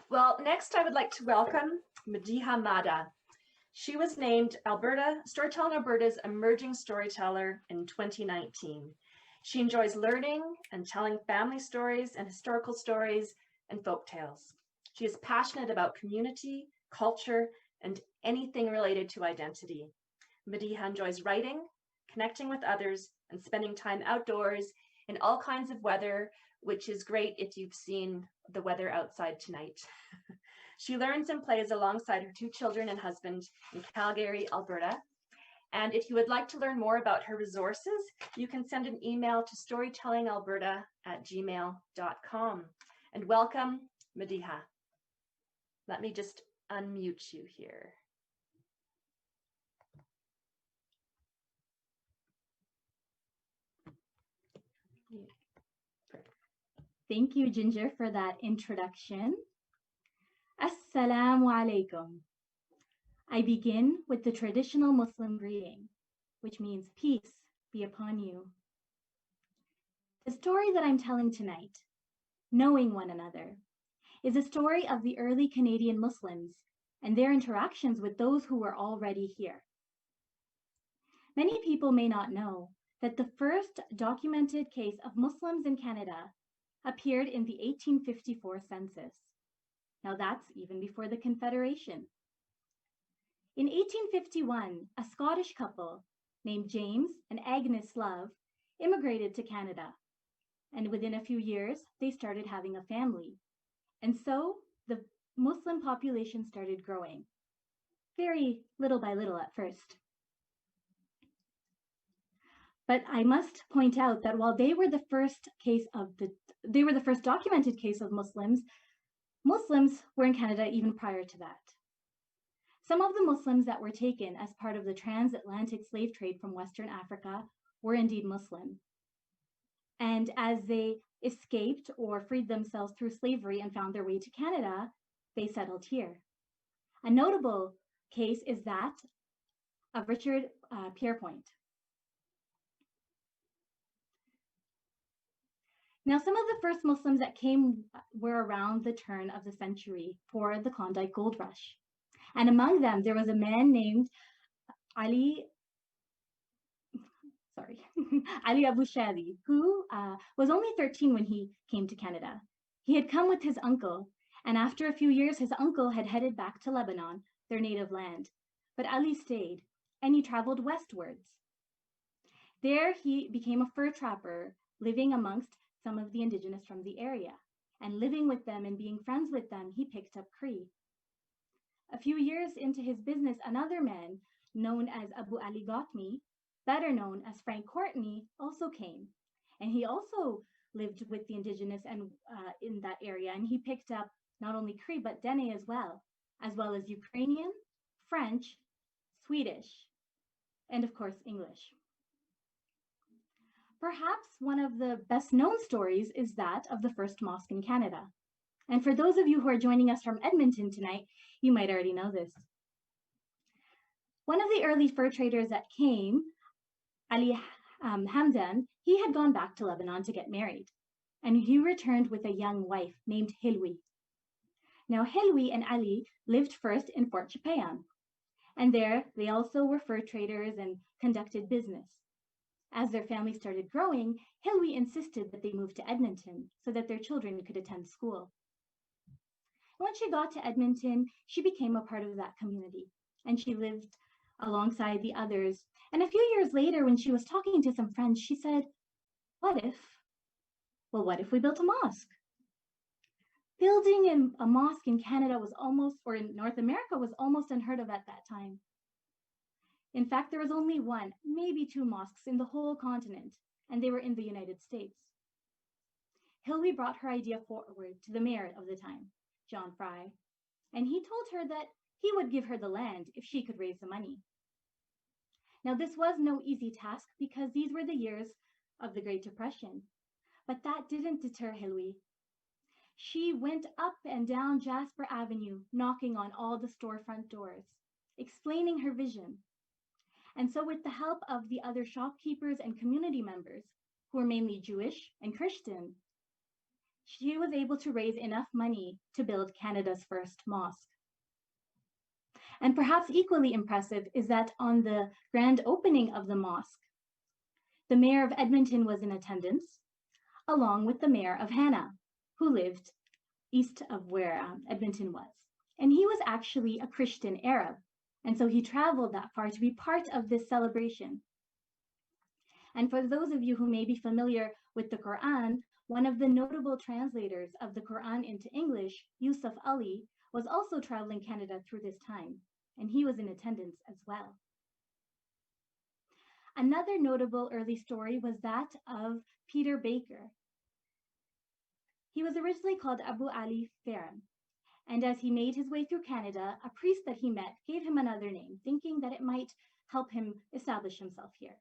Well, next I would like to welcome Madiha Madda. She was named Storytelling Alberta's Emerging Storyteller in 2019. She enjoys learning and telling family stories and historical stories and folk tales. She is passionate about community, culture, and anything related to identity. Madiha enjoys writing, connecting with others, and spending time outdoors in all kinds of weather, which is great if you've seen the weather outside tonight. She learns and plays alongside her two children and husband in Calgary, Alberta. And if you would like to learn more about her resources, you can send an email to storytellingalberta@gmail.com. And welcome, Madiha. Let me just unmute you here. Thank you, Ginger, for that introduction. Assalamu alaikum. I begin with the traditional Muslim greeting, which means peace be upon you. The story that I'm telling tonight, Knowing One Another, is a story of the early Canadian Muslims and their interactions with those who were already here. Many people may not know that the first documented case of Muslims in Canada appeared in the 1854 census. Now that's even before the Confederation. In 1851, a Scottish couple named James and Agnes Love immigrated to Canada. And within a few years, they started having a family. And so the Muslim population started growing, very little by little at first. But I must point out that while they were the first documented case of Muslims, Muslims were in Canada even prior to that. Some of the Muslims that were taken as part of the transatlantic slave trade from Western Africa were indeed Muslim. And as they escaped or freed themselves through slavery and found their way to Canada, they settled here. A notable case is that of Richard Pierrepoint. Now, some of the first Muslims that came were around the turn of the century for the Klondike Gold Rush. And among them, there was a man named Ali Abu Shadi, who was only 13 when he came to Canada. He had come with his uncle, and after a few years, his uncle had headed back to Lebanon, their native land. But Ali stayed, and he traveled westwards. There, he became a fur trapper, living amongst some of the indigenous from the area. And living with them and being friends with them, he picked up Cree. A few years into his business, another man, known as Abu Ali Gotmi, better known as Frank Courtney, also came. And he also lived with the indigenous and in that area. And he picked up not only Cree, but Dene as well as Ukrainian, French, Swedish, and of course, English. Perhaps one of the best known stories is that of the first mosque in Canada. And for those of you who are joining us from Edmonton tonight, you might already know this. One of the early fur traders that came, Ali Hamdan, he had gone back to Lebanon to get married. And he returned with a young wife named Hilwi. Now, Hilwi and Ali lived first in Fort Chipewyan. And there, they also were fur traders and conducted business. As their family started growing, Hilwi insisted that they move to Edmonton so that their children could attend school. When she got to Edmonton, she became a part of that community, and she lived alongside the others. And a few years later, when she was talking to some friends, she said, what if we built a mosque? Building a mosque in Canada was almost, or in North America, was almost unheard of at that time. In fact, there was only one, maybe two mosques in the whole continent, and they were in the United States. Hilwi brought her idea forward to the mayor of the time, John Fry, and he told her that he would give her the land if she could raise the money. Now, this was no easy task because these were the years of the Great Depression, but that didn't deter Hilwi. She went up and down Jasper Avenue, knocking on all the storefront doors, explaining her vision. And so with the help of the other shopkeepers and community members, who were mainly Jewish and Christian, she was able to raise enough money to build Canada's first mosque. And perhaps equally impressive is that on the grand opening of the mosque, the mayor of Edmonton was in attendance, along with the mayor of Hannah, who lived east of where Edmonton was. And he was actually a Christian Arab. And so he traveled that far to be part of this celebration. And for those of you who may be familiar with the Quran, one of the notable translators of the Quran into English, Yusuf Ali, was also traveling Canada through this time, and he was in attendance as well. Another notable early story was that of Peter Baker. He was originally called Abu Ali Farram, and as he made his way through Canada, a priest that he met gave him another name, thinking that it might help him establish himself here.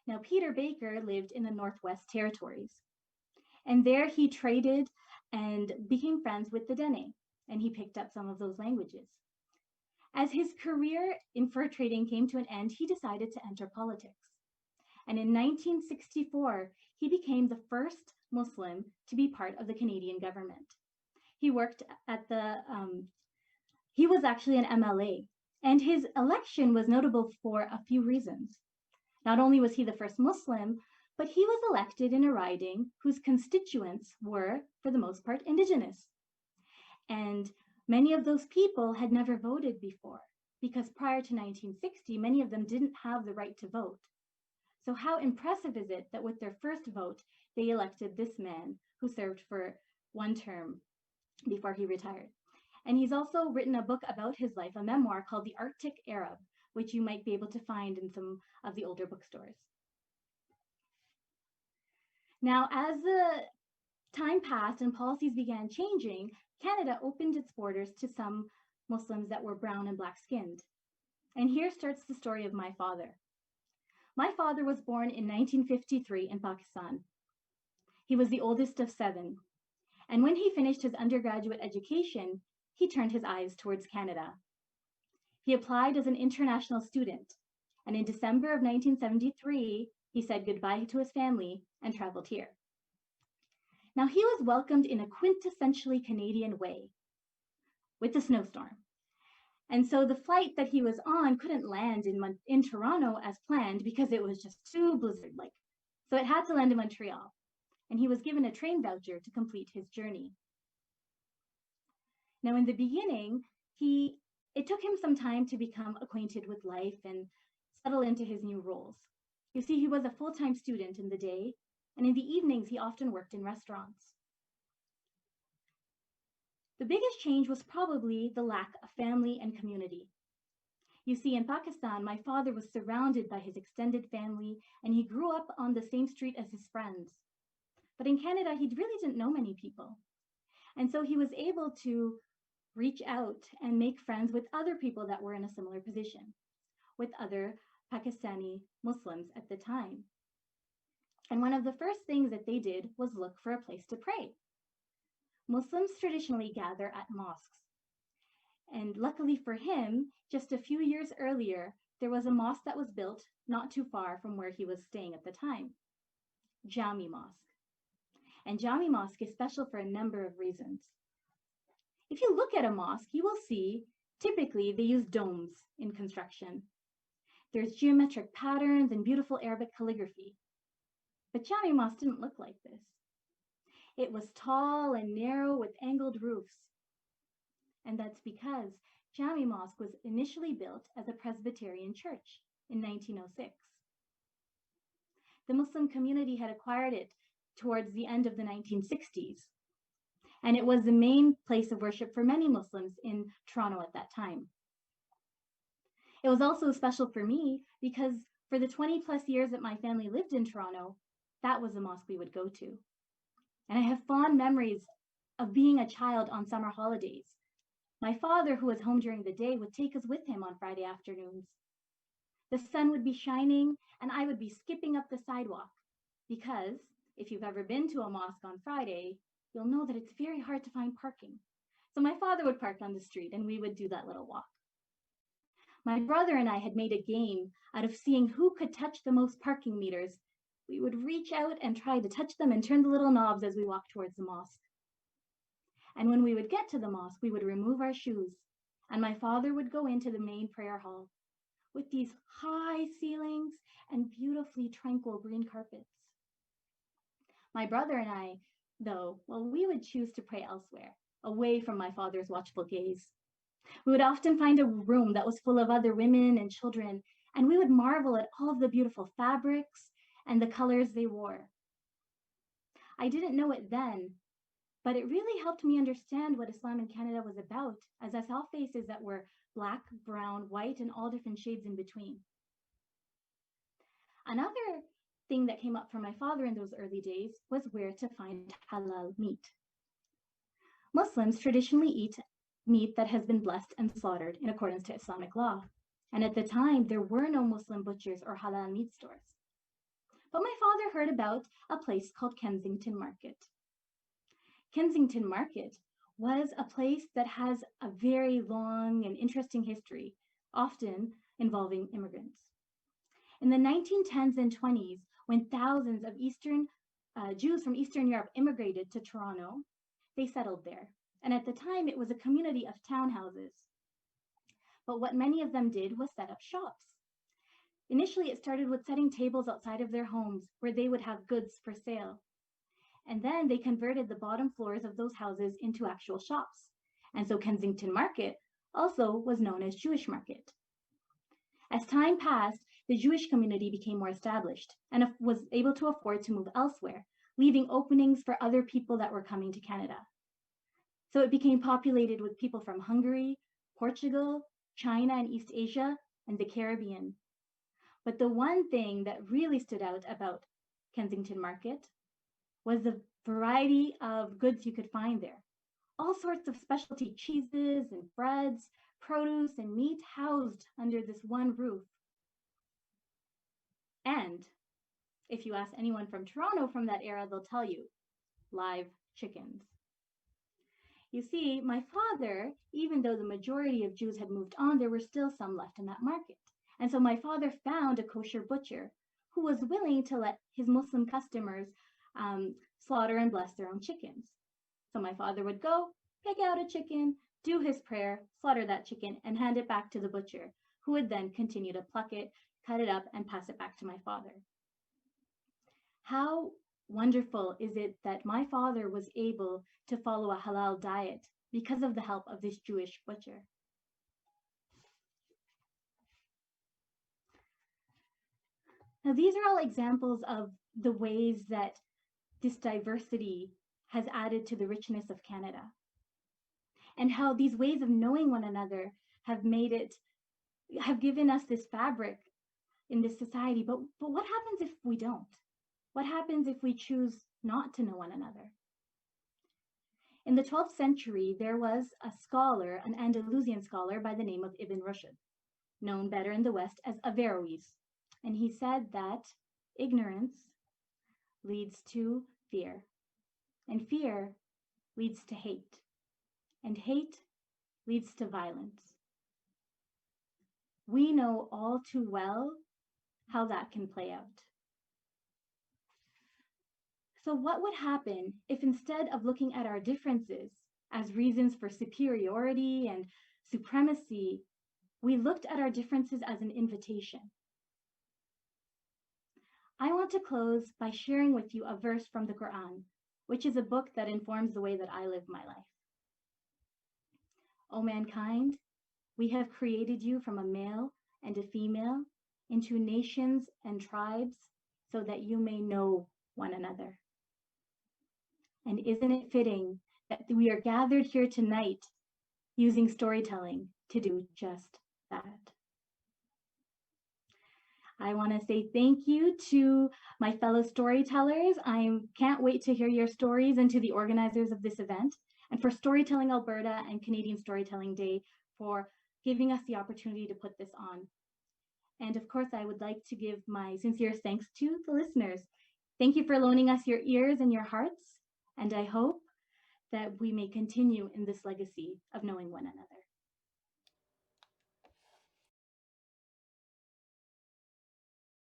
Now, Peter Baker lived in the Northwest Territories, and there he traded and became friends with the Dene, and he picked up some of those languages. As his career in fur trading came to an end, he decided to enter politics. And in 1964, he became the first Muslim to be part of the Canadian government. He worked at he was actually an MLA, and his election was notable for a few reasons. Not only was he the first Muslim, but he was elected in a riding whose constituents were, for the most part, Indigenous. And many of those people had never voted before, because prior to 1960, many of them didn't have the right to vote. So how impressive is it that with their first vote, they elected this man who served for one term before he retired. And he's also written a book about his life, a memoir called The Arctic Arab, which you might be able to find in some of the older bookstores. Now, as the time passed and policies began changing, Canada opened its borders to some Muslims that were brown and black-skinned. And here starts the story of my father. My father was born in 1953 in Pakistan. He was the oldest of 7. And when he finished his undergraduate education, he turned his eyes towards Canada. He applied as an international student, and in December of 1973, he said goodbye to his family and traveled here. Now, he was welcomed in a quintessentially Canadian way, with a snowstorm. And so the flight that he was on couldn't land in Toronto as planned because it was just too blizzard-like. So it had to land in Montreal, and he was given a train voucher to complete his journey. Now, in the beginning, it took him some time to become acquainted with life and settle into his new roles. You see, he was a full-time student in the day, and in the evenings, he often worked in restaurants. The biggest change was probably the lack of family and community. You see, in Pakistan, my father was surrounded by his extended family, and he grew up on the same street as his friends. But in Canada, he really didn't know many people. And so he was able to reach out and make friends with other people that were in a similar position, with other Pakistani Muslims at the time. And one of the first things that they did was look for a place to pray. Muslims traditionally gather at mosques. And luckily for him, just a few years earlier, there was a mosque that was built not too far from where he was staying at the time, Jami Mosque. And Jami Mosque is special for a number of reasons. If you look at a mosque, you will see typically they use domes in construction. There's geometric patterns and beautiful Arabic calligraphy. But Jami Mosque didn't look like this. It was tall and narrow with angled roofs. And that's because Jami Mosque was initially built as a Presbyterian church in 1906. The Muslim community had acquired it towards the end of the 1960s. And it was the main place of worship for many Muslims in Toronto at that time. It was also special for me because for the 20 plus years that my family lived in Toronto, that was the mosque we would go to. And I have fond memories of being a child on summer holidays. My father, who was home during the day, would take us with him on Friday afternoons. The sun would be shining and I would be skipping up the sidewalk because if you've ever been to a mosque on Friday, you'll know that it's very hard to find parking. So my father would park on the street and we would do that little walk. My brother and I had made a game out of seeing who could touch the most parking meters we would reach out and try to touch them and turn the little knobs as we walked towards the mosque. And when we would get to the mosque, we would remove our shoes, and my father would go into the main prayer hall with these high ceilings and beautifully tranquil green carpets. My brother and I, though, well, we would choose to pray elsewhere, away from my father's watchful gaze. We would often find a room that was full of other women and children, and we would marvel at all of the beautiful fabrics and the colors they wore. I didn't know it then, but it really helped me understand what Islam in Canada was about, as I saw faces that were black, brown, white, and all different shades in between. Another thing that came up for my father in those early days was where to find halal meat. Muslims traditionally eat meat that has been blessed and slaughtered in accordance to Islamic law. And at the time, there were no Muslim butchers or halal meat stores. But my father heard about a place called Kensington Market. Kensington Market was a place that has a very long and interesting history, often involving immigrants. In the 1910s and 20s, when thousands of Jews from Eastern Europe immigrated to Toronto, they settled there. And at the time, it was a community of townhouses. But what many of them did was set up shops. Initially, it started with setting tables outside of their homes where they would have goods for sale. And then they converted the bottom floors of those houses into actual shops. And so Kensington Market also was known as Jewish Market. As time passed, the Jewish community became more established and was able to afford to move elsewhere, leaving openings for other people that were coming to Canada. So it became populated with people from Hungary, Portugal, China and East Asia, and the Caribbean. But the one thing that really stood out about Kensington Market was the variety of goods you could find there. All sorts of specialty cheeses and breads, produce and meat housed under this one roof. And if you ask anyone from Toronto from that era, they'll tell you, live chickens. You see, my father, even though the majority of Jews had moved on, there were still some left in that market. And so my father found a kosher butcher who was willing to let his Muslim customers slaughter and bless their own chickens. So my father would go, pick out a chicken, do his prayer, slaughter that chicken, and hand it back to the butcher, who would then continue to pluck it, cut it up, and pass it back to my father. How wonderful is it that my father was able to follow a halal diet because of the help of this Jewish butcher. Now, these are all examples of the ways that this diversity has added to the richness of Canada, and how these ways of knowing one another have given us this fabric in this society. But what happens if we don't? What happens if we choose not to know one another? In the 12th century, there was a scholar, an Andalusian scholar by the name of Ibn Rushd, known better in the West as Averroes. And he said that ignorance leads to fear, and fear leads to hate, and hate leads to violence. We know all too well how that can play out. So what would happen if instead of looking at our differences as reasons for superiority and supremacy, we looked at our differences as an invitation? I want to close by sharing with you a verse from the Quran, which is a book that informs the way that I live my life. O mankind, we have created you from a male and a female into nations and tribes so that you may know one another. And isn't it fitting that we are gathered here tonight using storytelling to do just that? I want to say thank you to my fellow storytellers. I can't wait to hear your stories, and to the organizers of this event, and for Storytelling Alberta and Canadian Storytelling Day for giving us the opportunity to put this on. And of course, I would like to give my sincerest thanks to the listeners. Thank you for loaning us your ears and your hearts, and I hope that we may continue in this legacy of knowing one another.